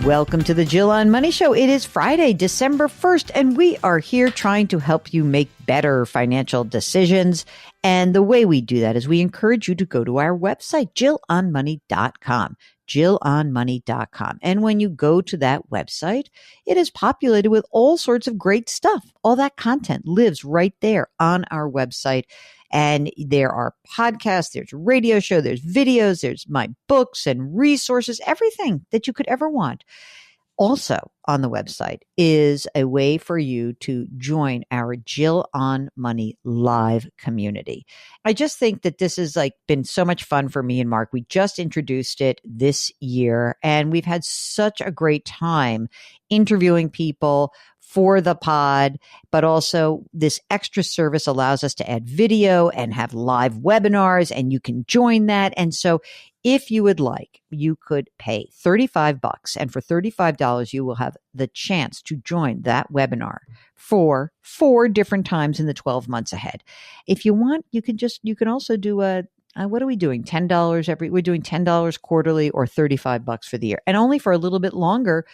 Welcome to the Jill on Money Show. It is Friday, December 1st, and we are here trying to help you make better financial decisions. And the way we do that is we encourage you to go to our website, jillonmoney.com, jillonmoney.com. And when you go to that website, it is populated with all sorts of great stuff. All that content lives right there on our website. And there are podcasts, there's radio show, there's videos, there's my books and resources, everything that you could ever want. Also on the website is a way for you to join our Jill on Money live community. I just think that this has been so much fun for me and Mark. We just introduced it this year and we've had such a great time interviewing people for the pod, but also this extra service allows us to add video and have live webinars, and you can join that. And so if you would like, you could pay $35, and for $35, you will have the chance to join that webinar for 4 different times in the 12 months ahead. If you want, you can also do what are we doing? $10 we're doing $10 quarterly or $35 for the year, and only for a little bit longer.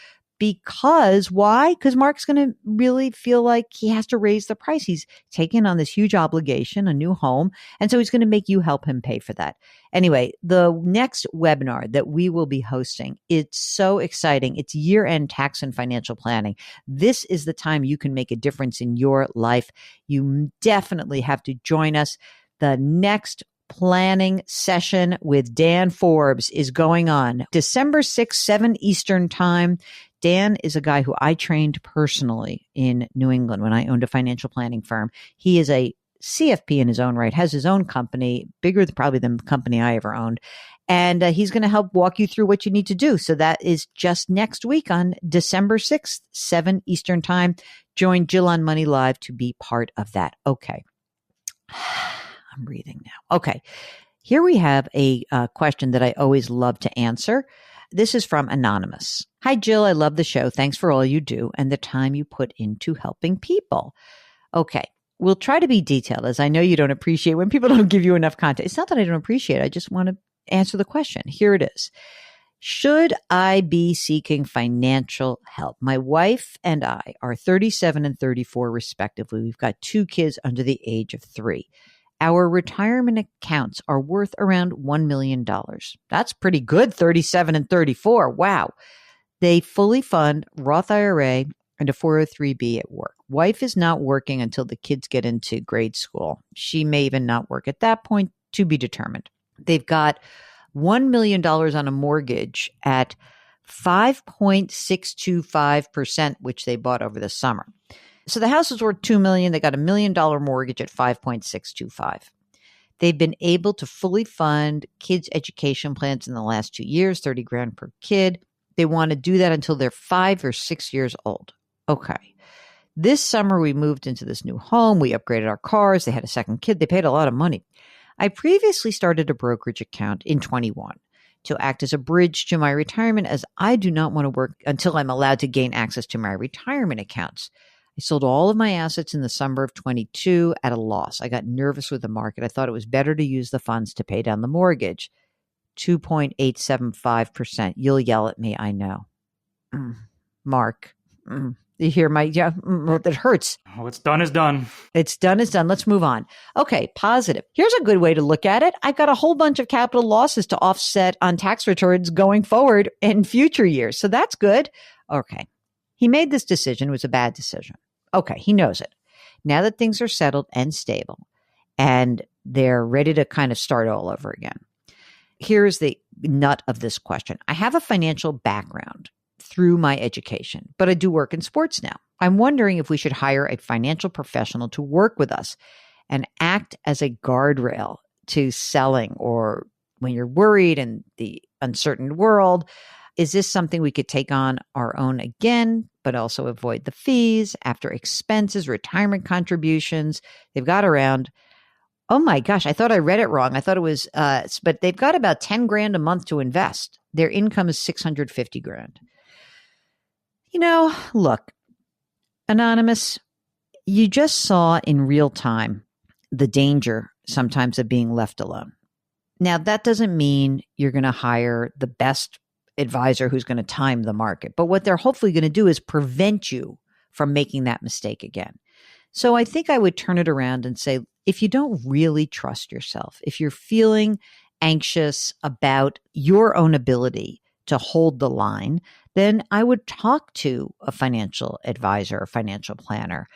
Because why? Because Mark's going to really feel like he has to raise the price. He's taken on this huge obligation, a new home. And so he's going to make you help him pay for that. Anyway, the next webinar that we will be hosting, it's so exciting. It's year-end tax and financial planning. This is the time you can make a difference in your life. You definitely have to join us. The next planning session with Dan Forbes is going on December 6th, 7 Eastern time. Dan is a guy who I trained personally in New England when I owned a financial planning firm. He is a CFP in his own right, has his own company, bigger probably than the company I ever owned. And he's going to help walk you through what you need to do. So that is just next week on December 6th, 7 Eastern time. Join Jill on Money Live to be part of that. Okay. I'm breathing now. Okay. Here we have a question that I always love to answer. This is from Anonymous. Hi, Jill. I love the show. Thanks for all you do and the time you put into helping people. Okay. We'll try to be detailed, as I know you don't appreciate when people don't give you enough content. It's not that I don't appreciate it. I just want to answer the question. Here it is. Should I be seeking financial help? My wife and I are 37 and 34 respectively. We've got 2 kids under the age of 3. Our retirement accounts are worth around $1 million. That's pretty good, 37 and 34. Wow. They fully fund Roth IRA and a 403B at work. Wife is not working until the kids get into grade school. She may even not work at that point, to be determined. They've got $1 million on a mortgage at 5.625%, which they bought over the summer. So the house is worth $2 million. They got $1 million mortgage at 5.625. They've been able to fully fund kids' education plans in the last 2 years, $30,000 per kid. They want to do that until they're 5 or 6 years old. Okay. This summer, we moved into this new home. We upgraded our cars. They had a second kid. They paid a lot of money. I previously started a brokerage account in 21 to act as a bridge to my retirement, as I do not want to work until I'm allowed to gain access to my retirement accounts. I sold all of my assets in the summer of 22 at a loss. I got nervous with the market. I thought it was better to use the funds to pay down the mortgage. 2.875%. You'll yell at me, I know. Mark, you hear my, that hurts. What's done is done. It's done is done. Let's move on. Okay, positive. Here's a good way to look at it. I've got a whole bunch of capital losses to offset on tax returns going forward in future years. So that's good. Okay. He made this decision. It was a bad decision. Okay, he knows it. Now that things are settled and stable and they're ready to kind of start all over again. Here's the nut of this question. I have a financial background through my education, but I do work in sports now. I'm wondering if we should hire a financial professional to work with us and act as a guardrail to selling, or when you're worried in the uncertain world. Is this something we could take on our own again, but also avoid the fees after expenses, retirement contributions? They've got around, oh my gosh, I thought I read it wrong. I thought it was, but they've got about $10,000 a month to invest. Their income is $650,000. Look, Anonymous, you just saw in real time the danger sometimes of being left alone. Now, that doesn't mean you're going to hire the best advisor who's going to time the market. But what they're hopefully going to do is prevent you from making that mistake again. So I think I would turn it around and say, if you don't really trust yourself, if you're feeling anxious about your own ability to hold the line, then I would talk to a financial advisor or financial planner.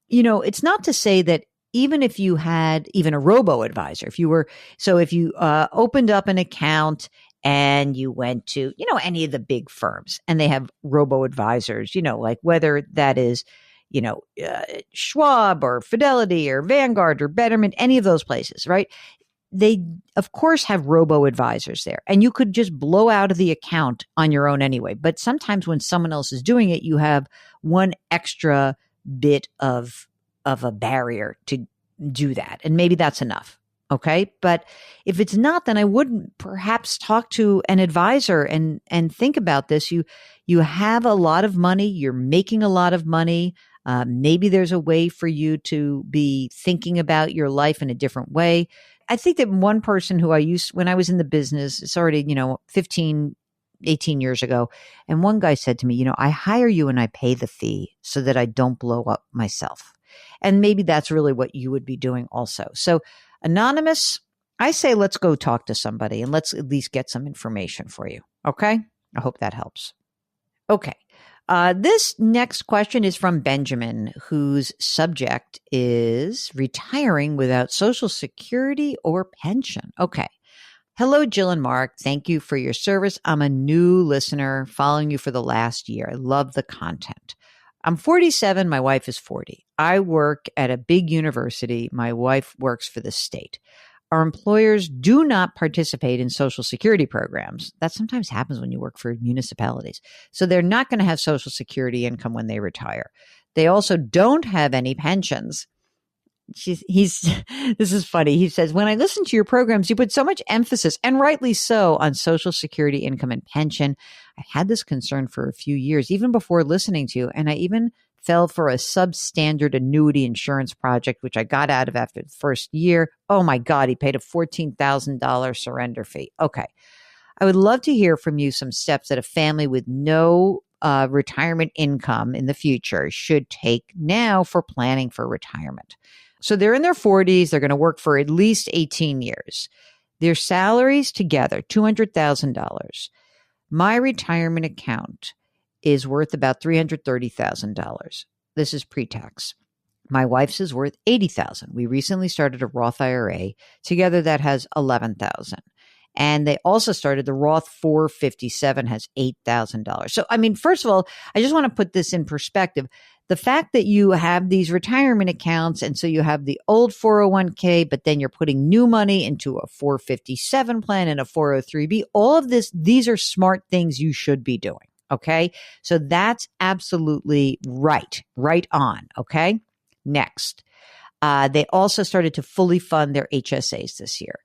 It's not to say that even if you had even a robo-advisor, if you opened up an account and you went to, any of the big firms and they have robo-advisors, like whether that is, Schwab or Fidelity or Vanguard or Betterment, any of those places, right? They, of course, have robo-advisors there, and you could just blow out of the account on your own anyway. But sometimes when someone else is doing it, you have one extra bit of a barrier to do that. And maybe that's enough. Okay. But if it's not, then I would perhaps talk to an advisor and think about this. You have a lot of money. You're making a lot of money. Maybe there's a way for you to be thinking about your life in a different way. I think that one person who I used when I was in the business, it's already, 15, 18 years ago. And one guy said to me, I hire you and I pay the fee so that I don't blow up myself. And maybe that's really what you would be doing also. So anonymous, I say, let's go talk to somebody and let's at least get some information for you. Okay. I hope that helps. Okay. This next question is from Benjamin, whose subject is retiring without Social Security or pension. Okay. Hello, Jill and Mark. Thank you for your service. I'm a new listener following you for the last year. I love the content. I'm 47. My wife is 40. I work at a big university. My wife works for the state. Our employers do not participate in Social Security programs. That sometimes happens when you work for municipalities. So they're not going to have Social Security income when they retire. They also don't have any pensions. This is funny. He says, when I listen to your programs, you put so much emphasis, and rightly so, on Social Security income and pension. I had this concern for a few years, even before listening to you, and I even fell for a substandard annuity insurance project, which I got out of after the first year. Oh my God, he paid a $14,000 surrender fee. Okay. I would love to hear from you some steps that a family with no retirement income in the future should take now for planning for retirement. So they're in their 40s. They're going to work for at least 18 years. Their salaries together, $200,000. My retirement account is worth about $330,000. This is pre-tax. My wife's is worth $80,000. We recently started a Roth IRA together that has $11,000. And they also started the Roth 457 has $8,000. So, first of all, I just want to put this in perspective. The fact that you have these retirement accounts, and so you have the old 401k, but then you're putting new money into a 457 plan and a 403b, all of this, these are smart things you should be doing. Okay. So that's absolutely right on. Okay. Next, they also started to fully fund their HSAs this year.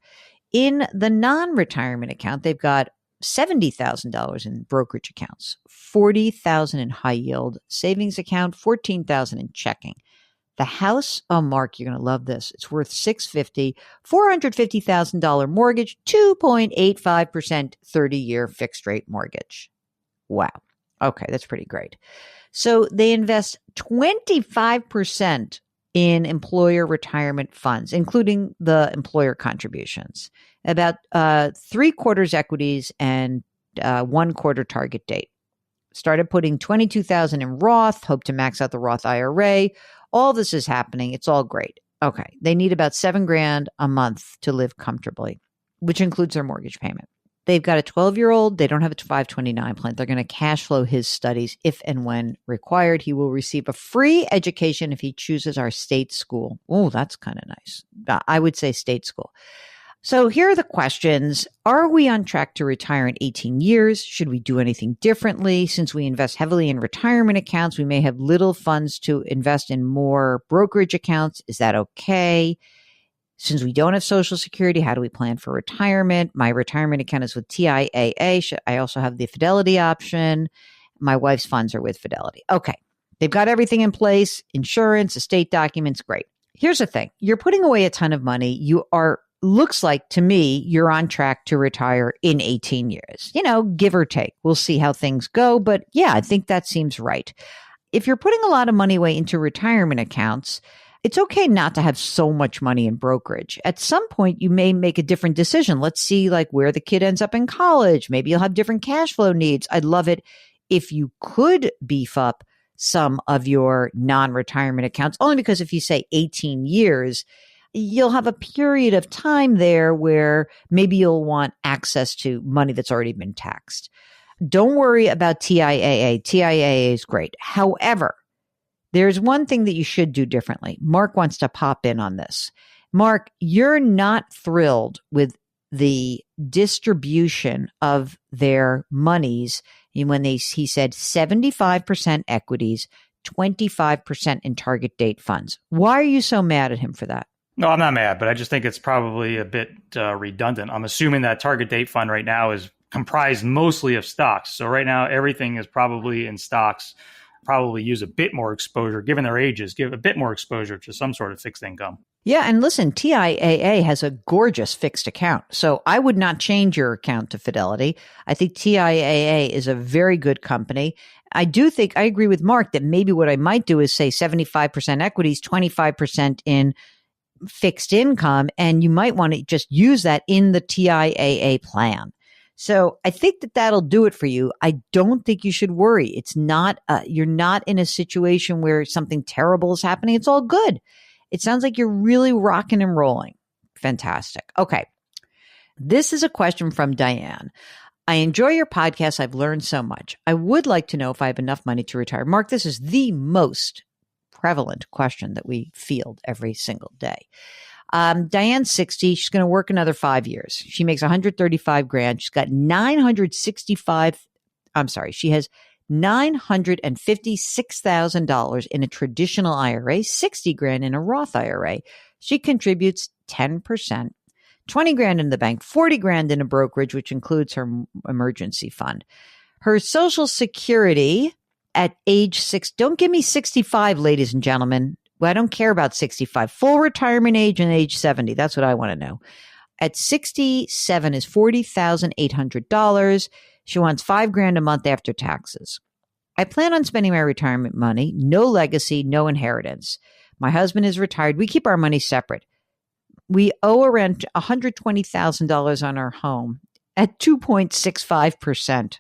In the non-retirement account, they've got $70,000 in brokerage accounts, $40,000 in high yield savings account, $14,000 in checking. The house, oh, Mark, you're going to love this. It's worth $650,000, $450,000 mortgage, 2.85% 30-year fixed rate mortgage. Wow. Okay, that's pretty great. So they invest 25% in employer retirement funds, including the employer contributions, about 3/4 equities and 1/4 target date. Started putting $22,000 in Roth, hope to max out the Roth IRA. All this is happening. It's all great. Okay. They need about $7,000 a month to live comfortably, which includes their mortgage payment. They've got a 12-year-old. They don't have a 529 plan. They're going to cash flow his studies if and when required. He will receive a free education if he chooses our state school. Oh, that's kind of nice. I would say state school. So here are the questions. Are we on track to retire in 18 years? Should we do anything differently? Since we invest heavily in retirement accounts, we may have little funds to invest in more brokerage accounts. Is that okay? Since we don't have Social Security, how do we plan for retirement? My retirement account is with TIAA. I also have the Fidelity option. My wife's funds are with Fidelity. Okay. They've got everything in place, insurance, estate documents. Great. Here's the thing. You're putting away a ton of money. You are looks like to me you're on track to retire in 18 years, give or take. We'll see how things go. But yeah, I think that seems right. If you're putting a lot of money away into retirement accounts, it's okay not to have so much money in brokerage. At some point, you may make a different decision. Let's see like where the kid ends up in college. Maybe you'll have different cash flow needs. I'd love it if you could beef up some of your non-retirement accounts, only because if you say 18 years, you'll have a period of time there where maybe you'll want access to money that's already been taxed. Don't worry about TIAA. TIAA is great. However, there's one thing that you should do differently. Mark wants to pop in on this. Mark, you're not thrilled with the distribution of their monies when he said 75% equities, 25% in target date funds. Why are you so mad at him for that? No, I'm not mad, but I just think it's probably a bit redundant. I'm assuming that target date fund right now is comprised mostly of stocks. So right now, everything is probably in stocks. Probably use a bit more exposure, given their ages, give a bit more exposure to some sort of fixed income. Yeah. And listen, TIAA has a gorgeous fixed account. So I would not change your account to Fidelity. I think TIAA is a very good company. I do think I agree with Mark that maybe what I might do is say 75% equities, 25% in fixed income. And you might want to just use that in the TIAA plan. So I think that that'll do it for you. I don't think you should worry. It's not, you're not in a situation where something terrible is happening. It's all good. It sounds like you're really rocking and rolling. Fantastic. Okay. This is a question from Diane. I enjoy your podcast. I've learned so much. I would like to know if I have enough money to retire. Mark, this is the most prevalent question that we field every single day. Diane's 60. She's going to work another 5 years. She makes 135 grand. She's got she has $956,000 in a traditional IRA, 60 grand in a Roth IRA. She contributes 10%, 20 grand in the bank, 40 grand in a brokerage, which includes her emergency fund. Her Social Security at age 6, don't give me 65, ladies and gentlemen. Well, I don't care about 65. Full retirement age and age 70. That's what I want to know. At 67 is $40,800. She wants 5 grand a month after taxes. I plan on spending my retirement money. No legacy, no inheritance. My husband is retired. We keep our money separate. We owe around $120,000 on our home at 2.65%.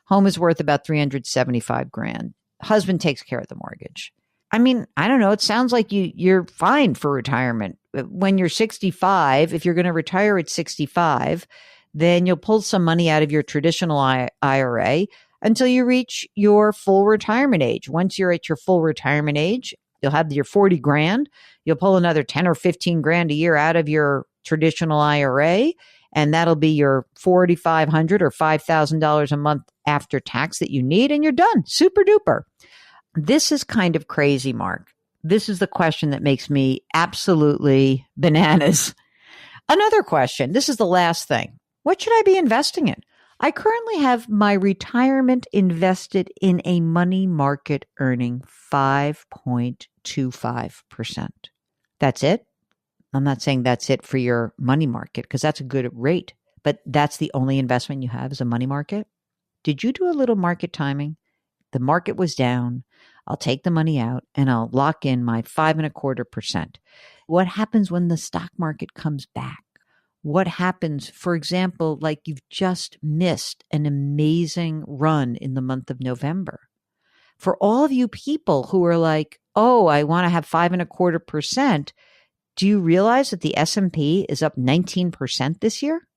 Home is worth about 375 grand. Husband takes care of the mortgage. I mean, I don't know. It sounds like you're fine for retirement. When you're 65, if you're going to retire at 65, then you'll pull some money out of your traditional IRA until you reach your full retirement age. Once you're at your full retirement age, you'll have your 40 grand. You'll pull another 10 or 15 grand a year out of your traditional IRA, and that'll be your $4,500 or $5,000 a month after tax that you need, and you're done. Super duper. This is kind of crazy, Mark. This is the question that makes me absolutely bananas. Another question. This is the last thing. What should I be investing in? I currently have my retirement invested in a money market earning 5.25%. That's it. I'm not saying that's it for your money market because that's a good rate, but that's the only investment you have is a money market. Did you do a little market timing? The market was down. I'll take the money out and I'll lock in my 5.25%. What happens when the stock market comes back? What happens, for example, like you've just missed an amazing run in the month of November? For all of you people who are like, oh, I want to have 5.25%, do you realize that the S&P is up 19% this year?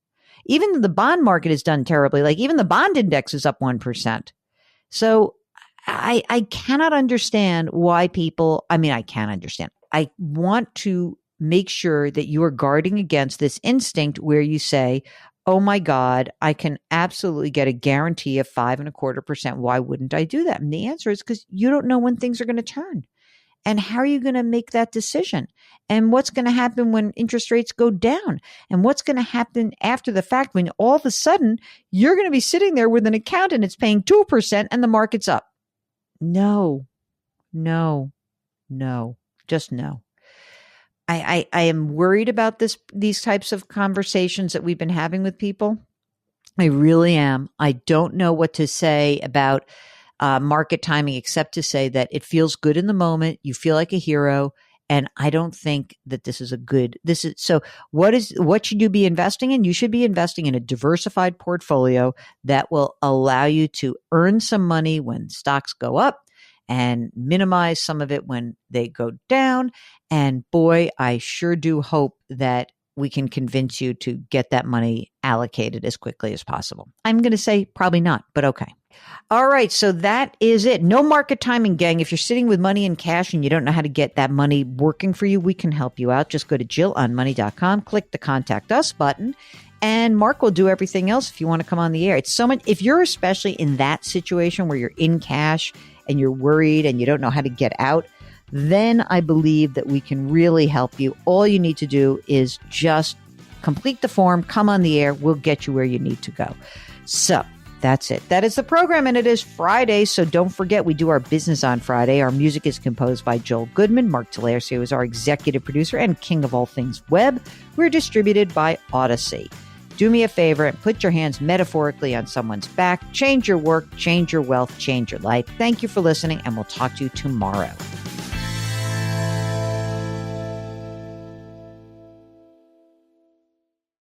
Even the bond market has done terribly. Like even the bond index is up 1%. So I cannot understand why people, I can understand. I want to make sure that you are guarding against this instinct where you say, oh my God, I can absolutely get a guarantee of 5.25%. Why wouldn't I do that? And the answer is because you don't know when things are going to turn. And how are you going to make that decision? And what's going to happen when interest rates go down? And what's going to happen after the fact when all of a sudden you're going to be sitting there with an account and it's paying 2% and the market's up? No, just no. I am worried about these types of conversations that we've been having with people. I really am. I don't know what to say about market timing, except to say that it feels good in the moment. You feel like a hero. And I don't think that what should you be investing in? You should be investing in a diversified portfolio that will allow you to earn some money when stocks go up and minimize some of it when they go down. And boy, I sure do hope that we can convince you to get that money allocated as quickly as possible. I'm going to say probably not, but okay. All right. So that is it. No market timing, gang. If you're sitting with money in cash and you don't know how to get that money working for you, we can help you out. Just go to jillonmoney.com, click the contact us button, and Mark will do everything else if you want to come on the air. It's so much. If you're especially in that situation where you're in cash and you're worried and you don't know how to get out, then I believe that we can really help you. All you need to do is just complete the form, come on the air. We'll get you where you need to go. So that's it. That is the program, and it is Friday, so don't forget we do our business on Friday. Our music is composed by Joel Goodman. Mark Talercio is our executive producer and king of all things web. We're distributed by Odyssey. Do me a favor and put your hands metaphorically on someone's back. Change your work, change your wealth, change your life. Thank you for listening, and we'll talk to you tomorrow.